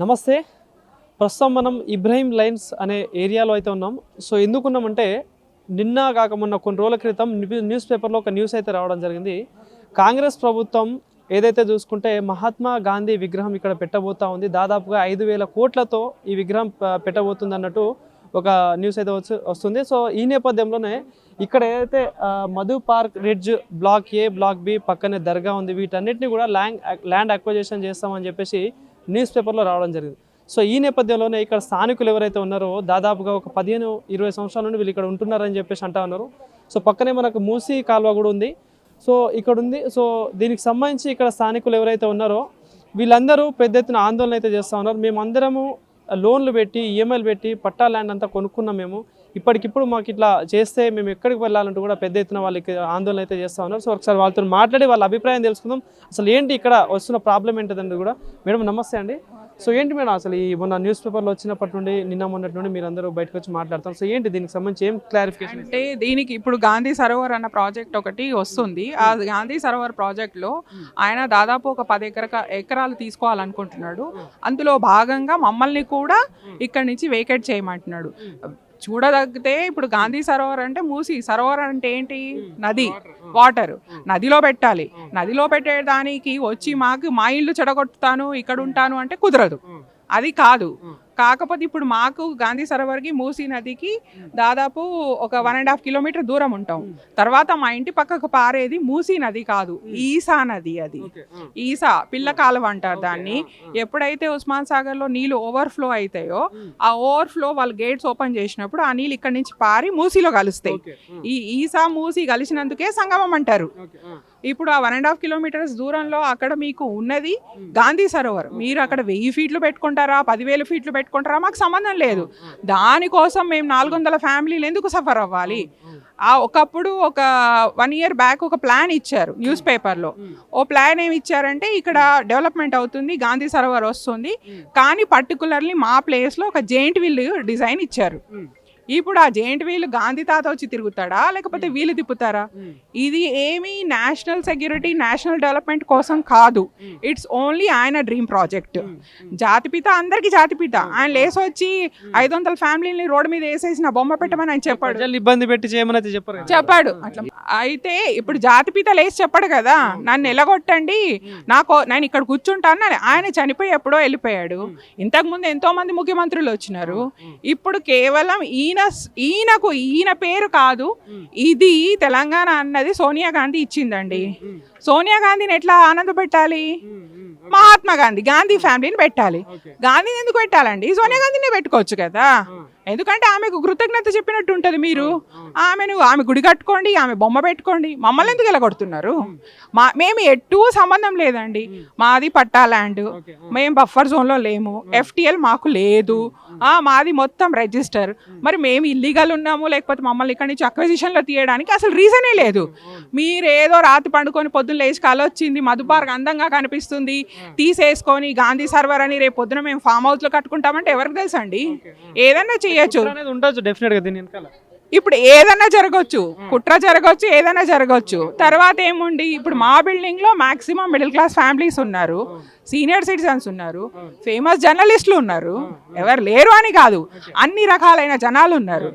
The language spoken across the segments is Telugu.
నమస్తే. ప్రస్తుతం మనం ఇబ్రహీం లైన్స్ అనే ఏరియాలో అయితే ఉన్నాం. సో ఎందుకున్నామంటే నిన్న కాక మొన్న కొన్ని రోజుల క్రితం న్యూస్ పేపర్లో ఒక న్యూస్ అయితే రావడం జరిగింది. కాంగ్రెస్ ప్రభుత్వం ఏదైతే చూసుకుంటే మహాత్మా గాంధీ విగ్రహం ఇక్కడ పెట్టబోతా ఉంది. దాదాపుగా 5,000 కోట్లతో ఈ విగ్రహం పెట్టబోతుంది అన్నట్టు ఒక న్యూస్ అయితే వస్తుంది. సో ఈ నేపథ్యంలోనే ఇక్కడ ఏదైతే మధు పార్క్ రిడ్జ్ బ్లాక్ ఏ బ్లాక్ బి పక్కనే దర్గా ఉంది, వీటన్నిటిని కూడా ల్యాండ్ అక్విజిషన్ చేస్తామని చెప్పేసి న్యూస్ పేపర్లో రావడం జరిగింది. సో ఈ నేపథ్యంలోనే ఇక్కడ స్థానికులు ఎవరైతే ఉన్నారో దాదాపుగా ఒక 15-20 సంవత్సరాల నుండి వీళ్ళు ఇక్కడ ఉంటున్నారని చెప్పేసి అంటా ఉన్నారు. సో పక్కనే మనకు మూసీ కాలువ కూడా ఉంది. సో ఇక్కడ ఉంది. సో దీనికి సంబంధించి ఇక్కడ స్థానికులు ఎవరైతే ఉన్నారో వీళ్ళందరూ పెద్ద ఎత్తున ఆందోళన అయితే చేస్తూ ఉన్నారు. మేమందరము లోన్లు పెట్టి ఈఎంఐలు పెట్టి పట్టా ల్యాండ్ అంతా కొనుక్కున్నాం. మేము ఇప్పటికిప్పుడు మాకు ఇట్లా చేస్తే మేము ఎక్కడికి వెళ్ళాలంటూ కూడా పెద్ద ఎత్తున వాళ్ళకి ఆందోళన అయితే చేస్తూ ఉన్నారు. సో ఒకసారి వాళ్ళతో మాట్లాడి వాళ్ళ అభిప్రాయం తెలుసుకుందాం. అసలు ఏంటి ఇక్కడ వస్తున్న ప్రాబ్లం ఏంటిదండి కూడా. మేడం నమస్తే అండి. సో ఏంటి మేడం అసలు ఈ మొన్న న్యూస్ పేపర్లో వచ్చినప్పటి నుండి నిన్న మొన్నటి నుండి మీరు అందరూ బయటకు వచ్చి మాట్లాడతాం. సో ఏంటి దీనికి సంబంధించి ఏం క్లారిఫికేషన్ అంటే దీనికి ఇప్పుడు గాంధీ సరోవర్ అన్న ప్రాజెక్ట్ ఒకటి వస్తుంది. ఆ గాంధీ సరోవర్ ప్రాజెక్ట్లో ఆయన దాదాపు ఒక 10 ఎకరాలు తీసుకోవాలనుకుంటున్నాడు. అందులో భాగంగా మమ్మల్ని కూడా ఇక్కడి నుంచి వేకేట్ చేయమంటున్నాడు. చూడదగితే ఇప్పుడు గాంధీ సరోవర్ అంటే మూసి సరోవర్ అంటే ఏంటి? నది, వాటర్ నదిలో పెట్టాలి. నదిలో పెట్టేదానికి వచ్చి మా ఇల్లు చెడగొట్టుతాను ఇక్కడ ఉంటాను అంటే కుదరదు, అది కాదు. కాకపోతే ఇప్పుడు మాకు గాంధీ సరోవర్కి మూసీ నదికి దాదాపు ఒక 1.5 కిలోమీటర్ దూరం ఉంటాం. తర్వాత మా ఇంటి పక్కకు పారేది మూసీ నది కాదు, ఈసా నది. అది ఈసా పిల్ల కాలువ అంటారు దాన్ని. ఎప్పుడైతే ఉస్మాన్ సాగర్లో నీళ్లు ఓవర్ఫ్లో అవుతాయో ఆ ఓవర్ఫ్లో వాళ్ళు గేట్స్ ఓపెన్ చేసినప్పుడు ఆ నీళ్ళు ఇక్కడి నుంచి పారి మూసీలో కలుస్తాయి. ఈ ఈసా మూసీ కలిసినందుకే సంగమం అంటారు. ఇప్పుడు ఆ 1.5 కిలోమీటర్స్ దూరంలో అక్కడ మీకు ఉన్నది గాంధీ సరోవర్. మీరు అక్కడ 1000 ఫీట్లు పెట్టుకుంటారా, 10,000 ఫీట్లు పెట్టుకుంటారా, మాకు సంబంధం లేదు. దానికోసం మేము 400 ఫ్యామిలీలు ఎందుకు సఫర్ అవ్వాలి? ఒకప్పుడు ఒక 1 year బ్యాక్ ఒక ప్లాన్ ఇచ్చారు న్యూస్ పేపర్లో. ఓ ప్లాన్ ఏమి ఇచ్చారంటే ఇక్కడ డెవలప్మెంట్ అవుతుంది, గాంధీ సరోవర్ వస్తుంది, కానీ పర్టికులర్లీ మా ప్లేస్లో ఒక జెయింట్ వీల్ డిజైన్ ఇచ్చారు. ఇప్పుడు ఆ జెయింట్ వీల్ గాంధీ తాత వచ్చి తిరుగుతాడా లేకపోతే వీళ్ళు తిప్పుతారా? ఇది ఏమీ నేషనల్ సెక్యూరిటీ, నేషనల్ డెవలప్మెంట్ కోసం కాదు. ఇట్స్ ఓన్లీ ఆయన డ్రీమ్ ప్రాజెక్ట్. జాతిపిత అందరికి జాతిపిత. ఆయన లేసి వచ్చి 500 ఫ్యామిలీని రోడ్డు మీద వేసేసిన బొమ్మ పెట్టమని ఆయన చెప్పాడు. ఇబ్బంది పెట్టి చేయమని చెప్పాడు. అట్లా అయితే ఇప్పుడు జాతిపిత లేసి చెప్పాడు కదా, నన్ను ఎలగొట్టండి, నేను ఇక్కడ కూర్చుంటాను. ఆయన చనిపోయి ఎప్పుడో వెళ్ళిపోయాడు. ఇంతకుముందు ఎంతో మంది ముఖ్యమంత్రులు వచ్చినారు. ఇప్పుడు కేవలం ఈయన పేరు కాదు, ఇది తెలంగాణ అన్నది సోనియా గాంధీ ఇచ్చిందండి. సోనియా గాంధీని ఎట్లా ఆనంద పెట్టాలి? మహాత్మా గాంధీ, గాంధీ ఫ్యామిలీని పెట్టాలి. గాంధీని ఎందుకు పెట్టాలండి? సోనియా గాంధీనే పెట్టుకోవచ్చు కదా. ఎందుకంటే ఆమెకు కృతజ్ఞత చెప్పినట్టు ఉంటుంది. మీరు ఆమె గుడి కట్టుకోండి, ఆమె బొమ్మ పెట్టుకోండి, మమ్మల్ని ఎందుకు వెళ్ళగొడుతున్నారు? మేము ఎట్టూ సంబంధం లేదండి. మాది పట్టా ల్యాండ్, మేము బఫర్ జోన్లో లేము, FTL మాకు లేదు, మాది మొత్తం రిజిస్టర్. మరి మేము ఇల్లీగల్ ఉన్నాము లేకపోతే మమ్మల్ని ఇక్కడి నుంచి అక్విజిషన్లో తీయడానికి అసలు రీజనే లేదు. మీరేదో రాత్రి పండుకొని పొద్దున్న లేచి కలొచ్చింది, మధు పార్క్ అందంగా కనిపిస్తుంది, తీసేసుకొని గాంధీ సర్వర్ అని రేపు పొద్దున మేము ఫామ్ హౌస్లో కట్టుకుంటామంటే ఎవరికి తెలుసు అండి? ఏదైనా చేయొచ్చు. ఇప్పుడు ఏదైనా జరగవచ్చు, కుట్ర జరగవచ్చు, ఏదైనా జరగవచ్చు. తర్వాత ఏముండి ఇప్పుడు మా బిల్డింగ్ లో మాక్సిమం మిడిల్ క్లాస్ ఫ్యామిలీస్ ఉన్నారు, సీనియర్ సిటిజన్స్ ఉన్నారు, ఫేమస్ జర్నలిస్టులు ఉన్నారు. ఎవరు లేరు అని కాదు, అన్ని రకాలైన జనాలు ఉన్నారు.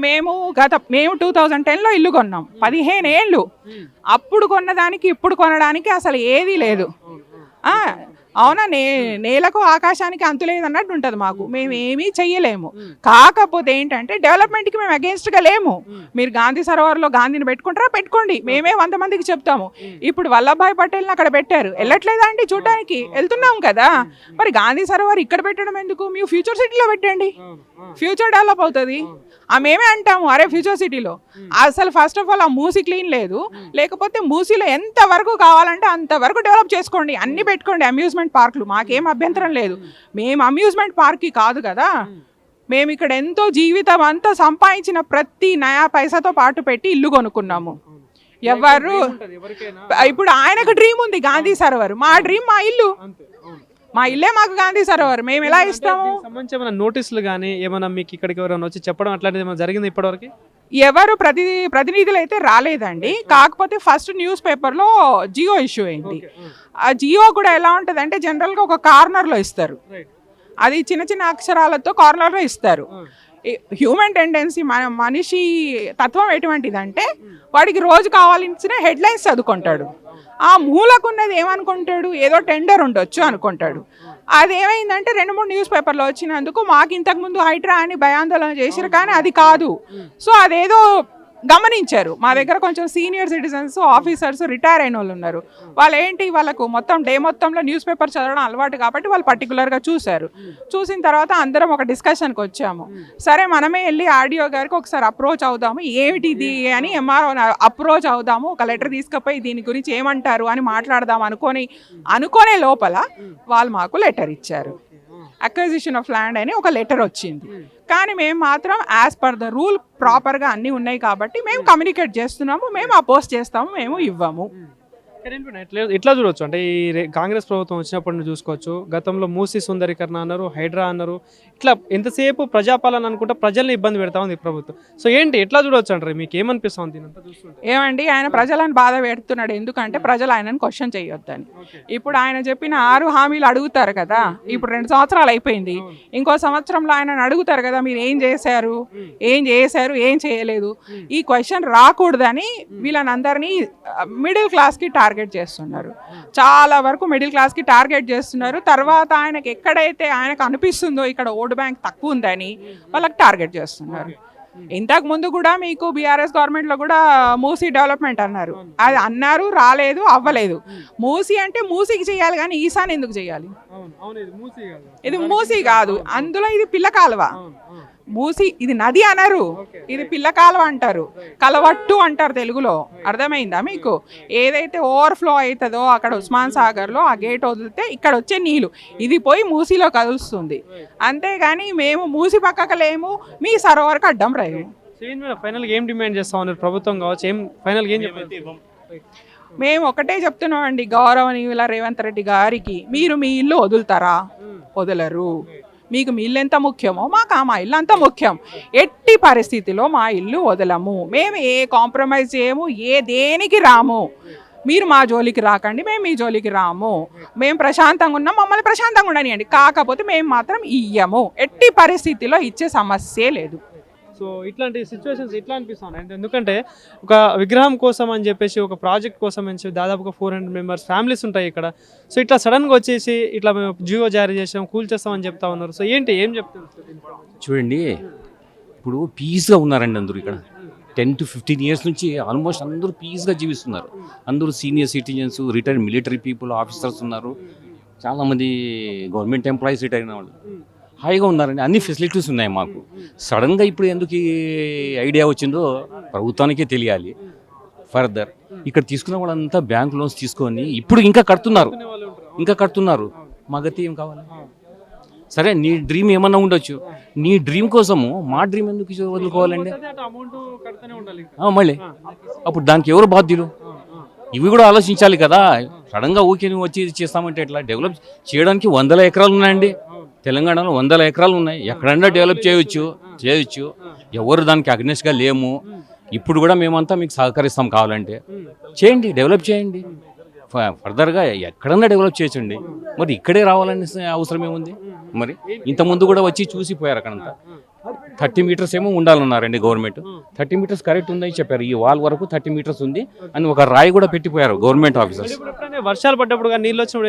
మేము 2010లో ఇల్లు కొన్నాం, 15 ఏళ్ళు. అప్పుడు కొన్నదానికి ఇప్పుడు కొనడానికి అసలు ఏదీ లేదు. అవునా, నేలకు ఆకాశానికి అంతులేదు అన్నట్టు ఉంటుంది మాకు. మేము ఏమీ చెయ్యలేము. కాకపోతే ఏంటంటే డెవలప్మెంట్కి మేము అగేన్స్ట్గా లేము. మీరు గాంధీ సరోవర్లో గాంధీని పెట్టుకుంటారా, పెట్టుకోండి, మేమే 100 మందికి చెప్తాము. ఇప్పుడు వల్లభాయ్ పటేల్ని అక్కడ పెట్టారు, వెళ్ళట్లేదా అండి చూడడానికి? వెళ్తున్నాం కదా. మరి గాంధీ సరోవర్ ఇక్కడ పెట్టడం ఎందుకు? మీరు ఫ్యూచర్ సిటీలో పెట్టండి, ఫ్యూచర్ డెవలప్ అవుతుంది. మేమే అంటాము, అరే ఫ్యూచర్ సిటీలో అసలు ఫస్ట్ ఆఫ్ ఆల్ ఆ మూసీ క్లీన్ లేదు, లేకపోతే మూసీలో ఎంత వరకు కావాలంటే అంతవరకు డెవలప్ చేసుకోండి, అన్ని పెట్టుకోండి, అమ్యూజ్మెంట్ పార్కులు, మాకేం అభ్యంతరం లేదు. మేము అమ్యూజ్మెంట్ పార్క్కి కాదు కదా, మేము ఇక్కడ ఎంతో జీవితం అంతా సంపాదించిన ప్రతి నయా పైసాతో పాటు పెట్టి ఇల్లు కొనుక్కున్నాము. ఎవరు ఇప్పుడు ఆయనకు డ్రీమ్ ఉంది గాంధీ సరోవర్, మా డ్రీమ్ మా ఇల్లు. మా ఇల్లే మాకు గాంధీ సరోవర్, మేము ఎలా ఇస్తాము? సంబంధించి నోటీసులు కానీ ఏమైనా మీకు ఇక్కడికి ఎవరైనా వచ్చి చెప్పడం అట్లాంటిది ఏమైనా జరిగింది ఇప్పటివరకు? ఎవరు ప్రతినిధులు అయితే రాలేదండి. కాకపోతే ఫస్ట్ న్యూస్ పేపర్లో జియో ఇష్యూ అయింది. ఆ జియో కూడా ఎలా ఉంటుంది అంటే జనరల్గా ఒక కార్నర్లో ఇస్తారు. అది చిన్న చిన్న అక్షరాలతో కార్నర్లో ఇస్తారు. హ్యూమన్ టెండెన్సీ, మనిషి తత్వం ఎటువంటిదంటే వాడికి రోజు కావాల్సిన హెడ్లైన్స్ చదువుకుంటాడు. ఆ మూలకున్నది ఏమనుకుంటాడు, ఏదో టెండర్ ఉండొచ్చు అనుకుంటాడు. అదేమైందంటే 2-3 న్యూస్ పేపర్లో వచ్చినందుకు మాకు ఇంతకుముందు హైడ్రా అని భయాందోళన చేశారు, కానీ అది కాదు. సో అదేదో గమనించారు. మా దగ్గర కొంచెం సీనియర్ సిటిజన్స్, ఆఫీసర్స్, రిటైర్ అయిన వాళ్ళు ఉన్నారు. వాళ్ళు ఏంటి, వాళ్ళకు మొత్తం డే మొత్తంలో న్యూస్ పేపర్ చదవడం అలవాటు కాబట్టి వాళ్ళు పర్టికులర్గా చూశారు. చూసిన తర్వాత అందరం ఒక డిస్కషన్కి వచ్చాము. సరే మనమే వెళ్ళి ఆర్డీఓ గారికి ఒకసారి అప్రోచ్ అవుదాము, ఏమిటిది అని ఎంఆర్ఓ అప్రోచ్ అవుదాము, ఒక లెటర్ తీసుకుపోయి దీని గురించి ఏమంటారు అని మాట్లాడదాం అనుకునే లోపల వాళ్ళు మాకు లెటర్ ఇచ్చారు. అక్విజిషన్ ఆఫ్ ల్యాండ్ అని ఒక లెటర్ వచ్చింది. కానీ మేము మాత్రం యాజ్ పర్ ద రూల్ ప్రాపర్గా అన్నీ ఉన్నాయి కాబట్టి మేము కమ్యూనికేట్ చేస్తున్నాము, మేము అపోజ్ చేస్తాము, మేము ఇవ్వము. ఎట్లా చూడవచ్చు అంటే ఈ కాంగ్రెస్ ప్రభుత్వం వచ్చినప్పటి నుంచి చూసుకోవచ్చు. గతంలో మూసీ సుందరీకరణ అన్నారు, హైడ్రా అన్నారు. ఇట్లా ఎంతసేపు ప్రజాపాలన అనుకుంటా ప్రజల్ని ఇబ్బంది పెడతా ఉంది ఈ ప్రభుత్వం. సో ఏంటి, ఎట్లా చూడవచ్చు అంటారు, మీకు ఏమనిపిస్తుంది? ఏమండి, ఆయన ప్రజలను బాధ పెడుతున్నాడు. ఎందుకంటే ప్రజలు ఆయనను క్వశ్చన్ చేయొద్దని. ఇప్పుడు ఆయన చెప్పిన 6 హామీలు అడుగుతారు కదా, ఇప్పుడు 2 సంవత్సరాలు అయిపోయింది. ఇంకో సంవత్సరంలో ఆయనను అడుగుతారు కదా, మీరు ఏం చేశారు, ఏం చేయలేదు. ఈ క్వశ్చన్ రాకూడదని వీళ్ళనందరినీ మిడిల్ క్లాస్కి టార్గెట్ చేస్తున్నారు. చాలా వరకు మిడిల్ క్లాస్కి టార్గెట్ చేస్తున్నారు. తర్వాత ఆయనకు ఎక్కడైతే ఆయనకు అనిపిస్తుందో ఇక్కడ ఓటు బ్యాంక్ తక్కువ ఉందని వాళ్ళకి టార్గెట్ చేస్తున్నారు. ఇంతకు ముందు కూడా మీకు బీఆర్ఎస్ గవర్నమెంట్లో కూడా మూసీ డెవలప్మెంట్ అన్నారు, అది అన్నారు, రాలేదు, అవ్వలేదు. మూసీ అంటే మూసీకి చేయాలి కానీ ఈశాన్ ఎందుకు చేయాలి? ఇది మూసీ కాదు, అందులో ఇది పిల్ల కాలువ. మూసి ఇది నది అనరు, ఇది పిల్ల కాలువ అంటారు, కలవట్టు అంటారు తెలుగులో. అర్థమైందా మీకు? ఏదైతే ఓవర్ఫ్లో అవుతుందో అక్కడ ఉస్మాన్ సాగర్లో ఆ గేట్ వదిలితే ఇక్కడ వచ్చే నీళ్ళు ఇది పోయి మూసీలో కలుస్తుంది. అంతేగాని మేము మూసి పక్కకు లేము, మీ సరోవర్కి అడ్డం రేము. ఫైనల్గా ఏం డిమాండ్ చేస్తా ఉన్నారు ప్రభుత్వం కావచ్చు, ఏం ఫైనల్గా ఏం చెప్పారు? మేము ఒకటే చెప్తున్నామండి గౌరవనీయుల రేవంత్ రెడ్డి గారికి, మీరు మీ ఇల్లు వదులుతారా? వదలరు. మీకు మీ ఇల్లు ఎంత ముఖ్యమో మాకు మా ఇల్లు అంత ముఖ్యం. ఎట్టి పరిస్థితిలో మా ఇల్లు వదలము, మేము ఏ కాంప్రమైజ్ చేయము, దేనికి రాము. మీరు మా జోలికి రాకండి, మేము మీ జోలికి రాము. మేము ప్రశాంతంగా ఉన్నాం, మమ్మల్ని ప్రశాంతంగా ఉండనియండి. కాకపోతే మేము మాత్రం ఇయ్యము, ఎట్టి పరిస్థితిలో ఇచ్చే సమస్యే లేదు. సో ఇట్లాంటి సిచ్యువేషన్స్ ఎట్లా అనిపిస్తున్నాయి? ఎందుకంటే ఒక విగ్రహం కోసం అని చెప్పేసి, ఒక ప్రాజెక్ట్ కోసం అని చెప్పి దాదాపుగా 400 మెంబర్స్ ఫ్యామిలీస్ ఉంటాయి ఇక్కడ. సో ఇట్లా సడన్గా వచ్చేసి ఇట్లా మేము జియో జారీ చేసాం, కూల్చేస్తామని చెప్తా ఉన్నారు. సో ఏంటి, ఏం చెప్తారు? చూడండి, ఇప్పుడు పీస్గా ఉన్నారండి అందరూ ఇక్కడ. 10 to 15 years నుంచి ఆల్మోస్ట్ అందరూ పీస్గా జీవిస్తున్నారు. అందరూ senior citizens, retired military people, officers ఉన్నారు, చాలామంది గవర్నమెంట్ ఎంప్లాయీస్ రిటైర్ అయిన వాళ్ళు హాయిగా ఉన్నారండి. అన్ని ఫెసిలిటీస్ ఉన్నాయి మాకు. సడన్గా ఇప్పుడు ఎందుకు ఈ ఐడియా వచ్చిందో ప్రభుత్వానికే తెలియాలి. ఫర్దర్ ఇక్కడ తీసుకున్న వాళ్ళంతా బ్యాంక్ లోన్స్ తీసుకొని ఇప్పుడు ఇంకా కడుతున్నారు. మా గతి ఏం కావాలి? సరే, నీ డ్రీమ్ ఏమన్నా ఉండొచ్చు, నీ డ్రీమ్ కోసము మా డ్రీమ్ ఎందుకు వదులుకోవాలండి? మళ్ళీ అప్పుడు దానికి ఎవరు బాధ్యులు? ఇవి కూడా ఆలోచించాలి కదా. సడన్గా ఊకే నువ్వు వచ్చి చేస్తామంటే ఎట్లా? డెవలప్ చేయడానికి 100 ఎకరాలు ఉన్నాయండి తెలంగాణలో, 100 ఎకరాలు ఉన్నాయి. ఎక్కడన్నా డెవలప్ చేయొచ్చు. ఎవరు దానికి అగ్నెస్ట్గా లేము. ఇప్పుడు కూడా మేమంతా మీకు సహకరిస్తాం, కావాలంటే చేయండి, డెవలప్ చేయండి. ఫర్దర్గా ఎక్కడన్నా డెవలప్ చేయొచ్చండి. మరి ఇక్కడే రావాలని అవసరం ఏముంది? మరి ఇంతకుముందు కూడా వచ్చి చూసిపోయారు. అక్కడంతా 30 meters ఏమో ఉండాలన్నారండి గవర్నమెంట్. 30 meters కరెక్ట్ ఉందని చెప్పారు. ఈ వాల్ వరకు 30 meters ఉంది అని ఒక రాయి కూడా పెట్టిపోయారు గవర్నమెంట్ ఆఫీసర్స్. వర్షాలు పడ్డప్పుడు నీళ్ళు వచ్చినప్పుడు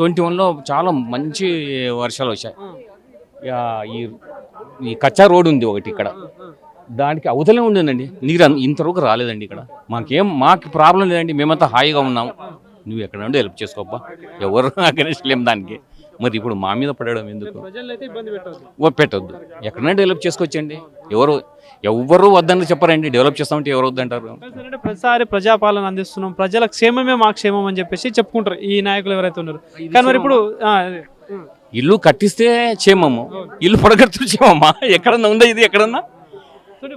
2021లో చాలా మంచి వర్షాలు వచ్చాయి. ఈ కచ్చా రోడ్ ఉంది ఒకటి ఇక్కడ, దానికి అవతలే ఉండిందండి నీరు. ఇంతవరకు రాలేదండి ఇక్కడ. మాకు ప్రాబ్లం లేదండి, మేమంతా హాయిగా ఉన్నాం. నువ్వు ఎక్కడ నుండి హెల్ప్ చేసుకోబ్బా, ఎవరు అగనేసలేం దానికి. మరి ఇప్పుడు మా మీద పడడం ఎందుకు? పెట్టొద్దు, ఎక్కడైనా డెవలప్ చేసుకోవచ్చండి. ఎవరు వద్దని చెప్పారండి. డెవలప్ చేస్తామంటే ఎవరు వద్దంటారు? ప్రతిసారి ప్రజాపాలన అందిస్తున్నాం, ప్రజల క్షేమమే మా క్షేమం అని చెప్పేసి చెప్పుకుంటారు ఈ నాయకులు ఎవరైతే ఉన్నారు. కానీ మరి ఇప్పుడు ఇల్లు కట్టిస్తే క్షేమము, ఇల్లు పడగడుతూ క్షేమమ్మా? ఎక్కడన్నా ఉందా ఇది? ఎక్కడన్నా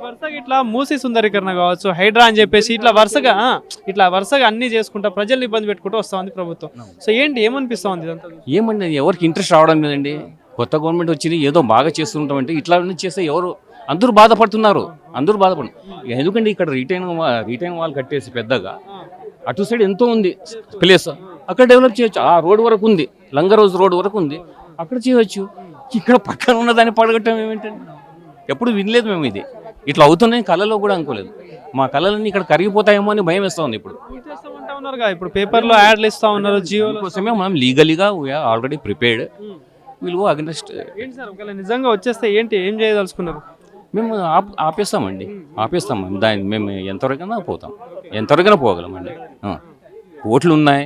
వరుసగా ఇట్లా మూసీ సుందరీకరణ కావచ్చు, హైడ్రా అని చెప్పేసి ఇట్లా వరుసగా అన్ని చేసుకుంటా ప్రజల్ని ఇబ్బంది పెట్టుకుంటూ వస్తా ఉంది ప్రభుత్వం. సో ఏంటి, ఏమనిపిస్తా ఉంది ఇదంతా? ఏమండి, ఎవరికి ఇంట్రెస్ట్ రావడం లేదండి. కొత్త గవర్నమెంట్ వచ్చింది, ఏదో బాగా చేస్తుంటామంటే ఇట్లా చేస్తే అందరూ బాధపడుతున్నారు. ఎందుకంటే ఇక్కడ రిటైన్ వాల్ కట్టేసి పెద్దగా అటు సైడ్ ఎంతో ఉంది ప్లేస్, అక్కడ డెవలప్ చేయొచ్చు. ఆ రోడ్ వరకు ఉంది, లంగరోజ్ రోడ్ వరకు ఉంది, అక్కడ చేయవచ్చు. ఇక్కడ పక్కన ఉన్నదాన్ని పడగొట్టడం ఏమిటండి? ఎప్పుడు వినలేదు మేము ఇది. ఇట్లా అవుతున్నాయి కళలో కూడా అనుకోలేదు. మా కళలన్నీ ఇక్కడ కరిగిపోతాయేమో అని భయం వేస్తూ ఉంది ఇప్పుడు. చేస్తామంటా ఉన్నారుగా, ఇప్పుడు పేపర్లో యాడ్లు ఇస్తా ఉన్నారు జియోలో. కోసమే మనం లీగలీగా we are already prepared. Will go against. ఏంటి సార్ ఒకవేళ నిజంగా వచ్చేస్తే ఏం చేయదలుచుకున్నారు? మేము ఆపేస్తామండి, ఆపేస్తాం. దాన్ని మేము ఎంతవరకైనా పోతాం, ఎంతవరకైనా పోగలమండి. కోట్లు ఉన్నాయి,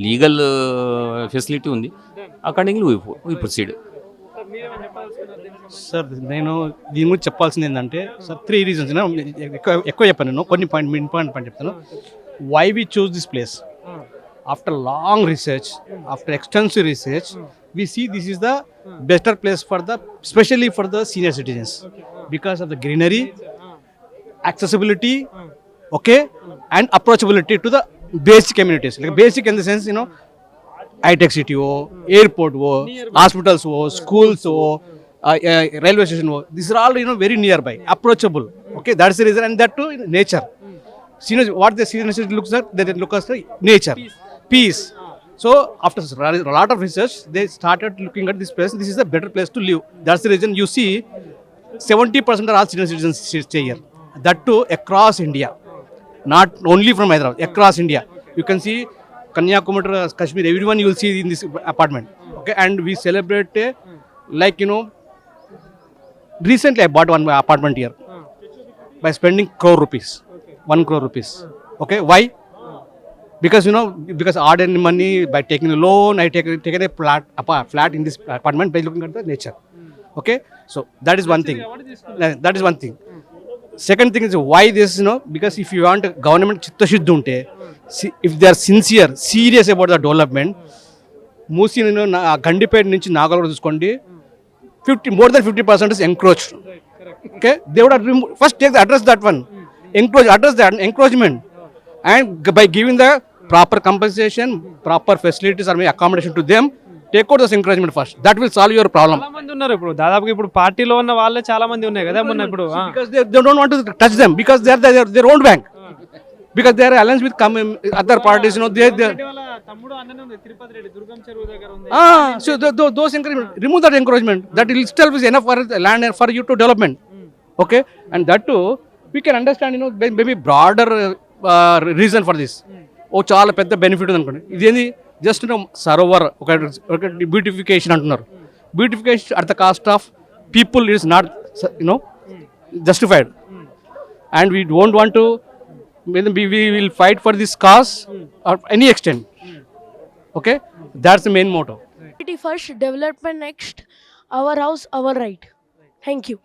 లీగల్ ఫెసిలిటీ ఉంది. Accordingly we proceed. సార్ నేను దీని గురించి చెప్పాల్సింది ఏంటంటే సార్ 3 రీజన్స్. ఎక్కువ చెప్పాను నేను, కొన్ని పాయింట్ చెప్తాను. Why we choose this place after long research, after extensive research, we see this is the better place for the, especially for the senior citizens, because of the greenery, accessibility, okay, and approachability to the basic communities. Like basic in the sense, you know, high-tech city ho, airport ho, hospitals ho, schools ho, railway station ho. These are all, you know, very nearby, approachable. Okay, that's the reason, and that too in nature. Senior, what the senior city looks at, they look at the nature, peace. So after a lot of research, they started looking at this place. This is a better place to live. That's the reason you see 70% of all senior citizens stay here. That too across India, not only from Hyderabad, across India. You can see Kanyakumari, Kashmir, everyone you will see in this apartment. Okay, and we celebrate like, you know, recently I bought one apartment here by spending crore rupees, 1 crore rupees. Okay, why? Because, you know, because ordinary money, by taking a loan, I taken a flat in this apartment by looking at the nature. Okay, so that is one thing. That is one thing. Second thing is why this, you know, because if you want government chittashudhi unte, if they are sincere, serious about the development, Musi, you know, Gandipet nunchi Nagalur chuskondi, more than 50% is encroached. Okay, they would have first address that one, address that encroachment, and by giving the proper compensation, proper facilities or accommodation to them, take out this encouragement first. That will solve your problem. చాలా మంది ఉన్నారు ఇప్పుడు, దాదాపుగా ఇప్పుడు పార్టీలో ఉన్న వాళ్ళే చాలా మంది ఉన్నాయి కదా మొన్న ఇప్పుడు. Because they don't want to touch them, because they are their own bank, because they are alliance with other parties, you know, they వాళ్ళ తమ్ముడు అన్ననే ఉంది తిరుపతి రెడ్డి, దుర్గం చెరువు దగ్గర ఉంది. so those encouragement, remove that encouragement. That itself is enough for land and for you to development. Okay, and that too we can understand, you know, maybe broader reason for this. ఓ చాలా పెద్ద బెనిఫిట్ ఉంది అనుకోండి. ఇదేంది జస్ట్ సరోవర్ ఒక బ్యూటిఫికేషన్ అంటున్నారు. Beautification at the cost of people it is not, you know, justified. And we don't want to, we will fight for this cause or any extent. Okay, that's the main motto. First, development next, our house, our right. Thank you.